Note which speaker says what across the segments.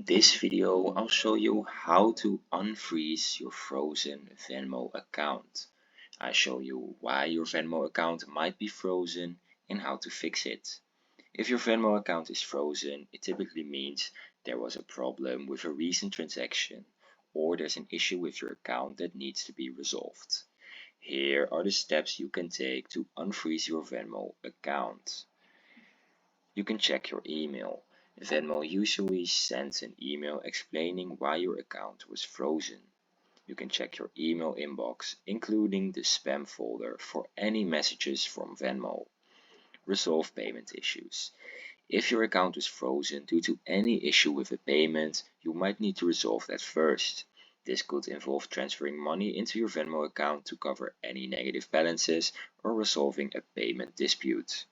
Speaker 1: In this video, I'll show you how to unfreeze your frozen Venmo account. I show you why your Venmo account might be frozen and how to fix it. If your Venmo account is frozen, it typically means there was a problem with a recent transaction or there's an issue with your account that needs to be resolved. Here are the steps you can take to unfreeze your Venmo account. You can check your email. Venmo usually sends an email explaining why your account was frozen. You can check your email inbox, including the spam folder, for any messages from Venmo. Resolve payment issues. If your account was frozen due to any issue with a payment, you might need to resolve that first. This could involve transferring money into your Venmo account to cover any negative balances or resolving a payment dispute.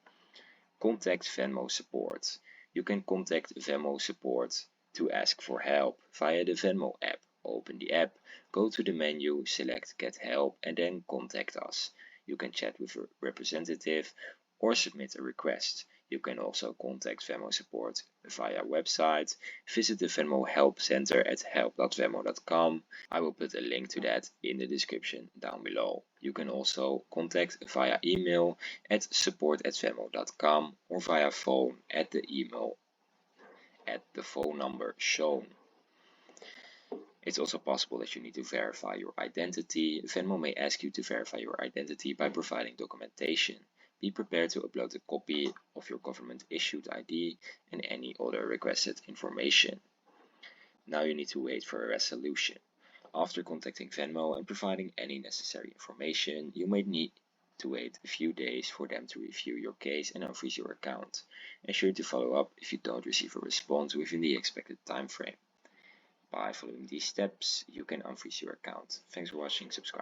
Speaker 1: Contact Venmo support. You can contact Venmo support to ask for help via the Venmo app. Open the app, go to the menu, select Get Help and then contact us. You can chat with a representative or submit a request. You can also contact Venmo support via website. Visit the Venmo help center at help.venmo.com. I will put a link to that in the description down below. You can also contact via email at support@venmo.com or via phone at the email at the phone number shown. It's also possible that you need to verify your identity. Venmo may ask you to verify your identity by providing documentation. Be prepared to upload a copy of your government-issued ID and any other requested information. Now you need to wait for a resolution. After contacting Venmo and providing any necessary information, you may need to wait a few days for them to review your case and unfreeze your account. Ensure to follow up if you don't receive a response within the expected time frame. By following these steps, you can unfreeze your account. Thanks for watching. Subscribe.